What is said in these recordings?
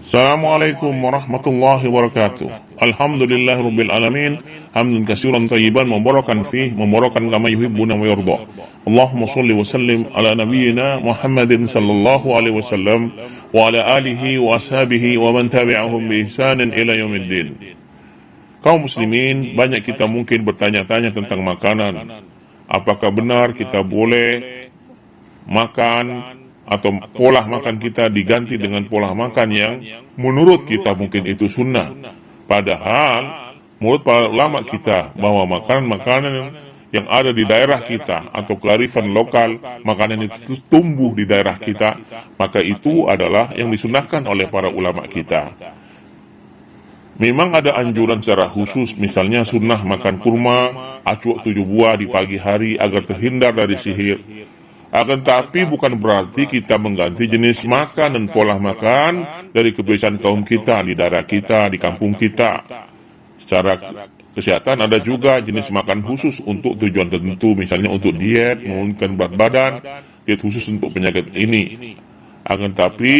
Assalamualaikum warahmatullahi wabarakatuh. Alhamdulillahi rabbil alamin. Hamdan katsiran thayyiban mubarakan fih, mubarakan kama yuhibbuna wa yarda. Allahumma shalli wa sallim ala nabiyyina Muhammadin sallallahu alaihi wasallam wa ala alihi wa ashabihi wa man tabi'ahum bi ihsanin ila yaumiddin. Kaum muslimin, banyak kita mungkin bertanya-tanya tentang makanan. Apakah benar kita boleh makan atau pola makan kita diganti dengan pola makan yang menurut kita mungkin itu sunnah, padahal menurut para ulama kita bahwa makanan-makanan yang ada di daerah kita atau kearifan lokal, makanan itu tumbuh di daerah kita, maka itu adalah yang disunnahkan oleh para ulama kita. Memang ada anjuran secara khusus, misalnya sunnah makan kurma, acuak 7 buah di pagi hari agar terhindar dari sihir. Akan tapi bukan berarti kita mengganti jenis makan dan pola makan dari kebiasaan kaum kita, di daerah kita, di kampung kita. Secara kesehatan ada juga jenis makan khusus untuk tujuan tertentu, misalnya untuk diet, menurunkan berat badan, diet khusus untuk penyakit ini. Akan tapi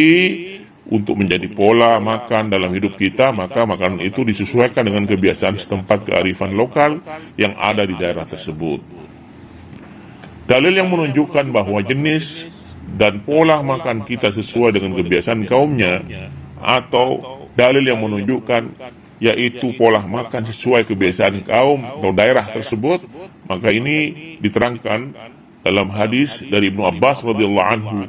untuk menjadi pola makan dalam hidup kita, maka makanan itu disesuaikan dengan kebiasaan setempat kearifan lokal yang ada di daerah tersebut. Dalil yang menunjukkan bahwa jenis dan pola makan kita sesuai dengan kebiasaan kaumnya, atau dalil yang menunjukkan yaitu pola makan sesuai kebiasaan kaum atau daerah tersebut, maka ini diterangkan dalam hadis dari Ibnu Abbas radhiyallahu anhu,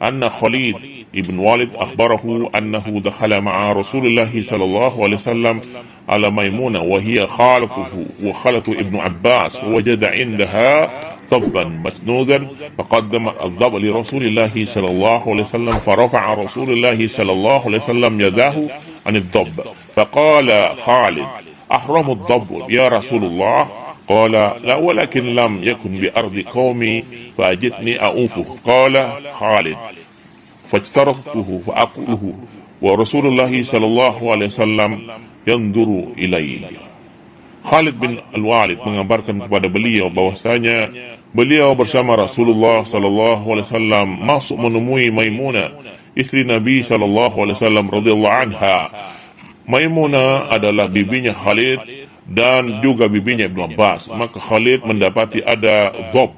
anna Khalid ibn Walid akhbarahu annahu dakhala ma'a Rasulillah sallallahu alaihi wasallam ala Maimunah wa hiya khalatuhu wa khalatu Ibnu Abbas wajada indaha ضبا مسنودا فقدم الضب لرسول الله صلى الله عليه وسلم فرفع رسول الله صلى الله عليه وسلم يداه عن الضب فقال خالد أحرم الضب يا رسول الله قال لا ولكن لم يكن بأرض قومي فأجدني أؤوفه قال خالد فاجترفته فأقوله ورسول الله صلى الله عليه وسلم ينظر إليه. Khalid bin Al-Walid mengabarkan kepada beliau bahwasanya beliau bersama Rasulullah sallallahu alaihi wasallam masuk menemui Maimunah, istri Nabi sallallahu alaihi wasallam radhiyallahu anha. Maimunah adalah bibinya Khalid dan juga bibinya Ibnu Abbas. Maka Khalid mendapati ada dhab,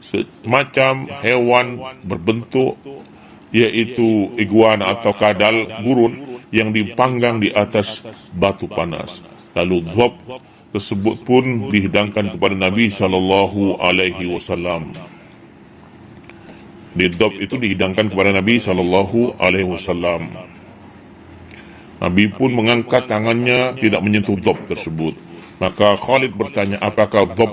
semacam hewan berbentuk yaitu iguana atau kadal gurun yang dipanggang di atas batu panas. Lalu dhab tersebut pun dihidangkan kepada Nabi sallallahu alaihi wasallam. Dhab itu dihidangkan kepada Nabi sallallahu alaihi wasallam. Nabi pun mengangkat tangannya tidak menyentuh dhab tersebut. Maka Khalid bertanya, apakah dhab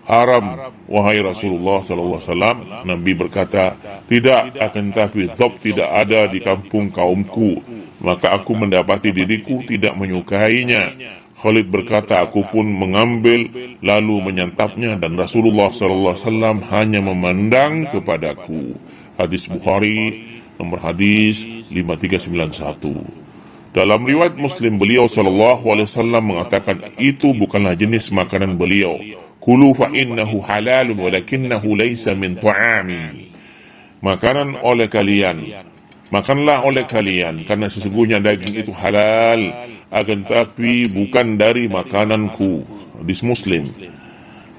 haram wahai Rasulullah sallallahu alaihi wasallam? Nabi berkata, tidak, akan tapi dhab tidak ada di kampung kaumku, maka aku mendapati diriku tidak menyukainya. Khalid berkata, aku pun mengambil lalu menyantapnya dan Rasulullah SAW hanya memandang kepadaku. Hadis Bukhari, nomor hadis 5391. Dalam riwayat Muslim, beliau SAW mengatakan itu bukanlah jenis makanan beliau. Kulu fa innahu halalun walakinnahu laysa min ta'ami. Makanlah oleh kalian karena sesungguhnya daging itu halal, akan tapi bukan dari makananku. Hadis Muslim.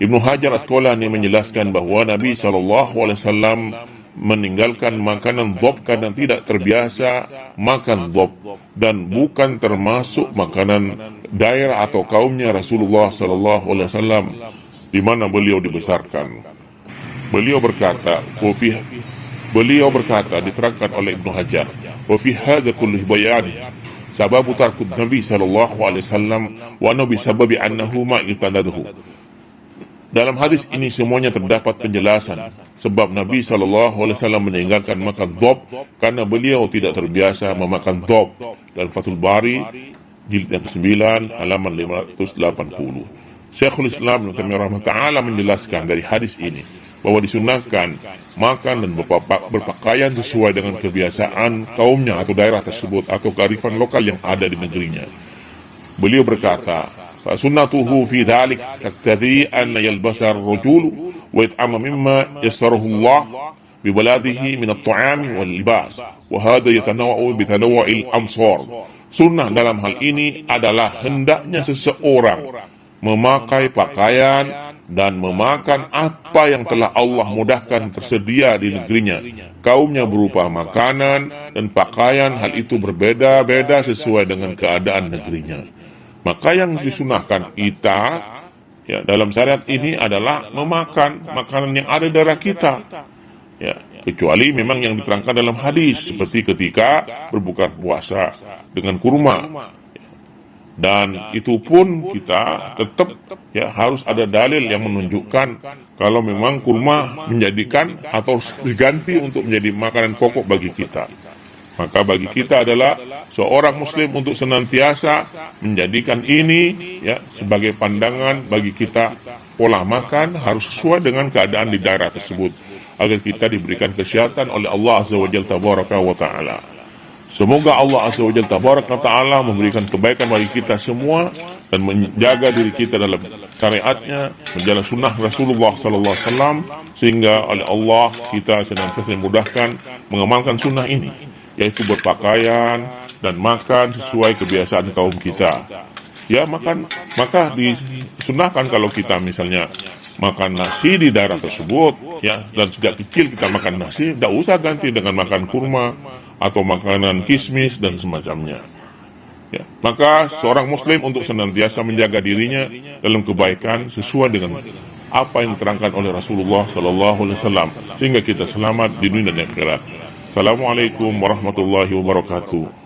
Ibnu Hajar Asqalani menjelaskan bahwa Nabi SAW meninggalkan makanan dhab karena tidak terbiasa makan dhab dan bukan termasuk makanan daerah atau kaumnya Rasulullah SAW di mana beliau dibesarkan. Beliau berkata diterangkan oleh Ibnu Hajar, wa fi hadza kulli bayan sababu tarku Nabi sallallahu alaihi wasallam wa nabi sababi annahu ma yutanaduhu. Dalam hadis ini semuanya terdapat penjelasan sebab Nabi sallallahu alaihi wasallam meninggalkan makan dhab karena beliau tidak terbiasa memakan dhab. Dan Fathul Bari jilid yang 9 halaman 580. Syekhul Islam Ibnu Taimiyah rahimahullah menjelaskan dari hadis ini bahwa disunahkan makan dan berpakaian sesuai dengan kebiasaan kaumnya atau daerah tersebut atau kearifan lokal yang ada di negerinya. Beliau berkata, "Sunnatuhu fi dzalik taqtadi an yalbasa ar-rajulu wa yat'ama mimma yassarahu Allah ببلاده من الطعام واللباس وهذا يتنوع بتنوع الأمصار. Sunnah dalam hal ini adalah hendaknya seseorang memakai pakaian dan memakan apa yang telah Allah mudahkan tersedia di negerinya. Kaumnya berupa makanan dan pakaian, hal itu berbeda-beda sesuai dengan keadaan negerinya. Maka yang disunahkan kita ya dalam syariat ini adalah memakan makanan yang ada di daerah kita. Ya, kecuali memang yang diterangkan dalam hadis seperti ketika berbuka puasa dengan kurma. Dan itu pun kita tetap ya harus ada dalil yang menunjukkan kalau memang kurma menjadikan atau diganti untuk menjadi makanan pokok bagi kita. Maka bagi kita adalah seorang muslim untuk senantiasa menjadikan ini ya sebagai pandangan bagi kita. Pola makan harus sesuai dengan keadaan di daerah tersebut agar kita diberikan kesehatan oleh Allah Azza wa Jalla tabaraka wa ta'ala. Semoga Allah Azza wa Jalla tabaraka wa ta'ala memberikan kebaikan bagi kita semua dan menjaga diri kita dalam syariatnya, menjalankan sunnah Rasulullah sallallahu alaihi wasallam, sehingga oleh Allah kita senantiasa dimudahkan mengamalkan sunnah ini, yaitu berpakaian dan makan sesuai kebiasaan kaum kita. Ya, maka disunahkan kalau kita misalnya makan nasi di daerah tersebut ya, dan sejak kecil kita makan nasi, tidak usah ganti dengan makan kurma atau makanan kismis dan semacamnya. Ya, maka seorang muslim untuk senantiasa menjaga dirinya dalam kebaikan sesuai dengan apa yang diterangkan oleh Rasulullah sallallahu alaihi wasallam sehingga kita selamat di dunia dan akhirat. Assalamualaikum warahmatullahi wabarakatuh.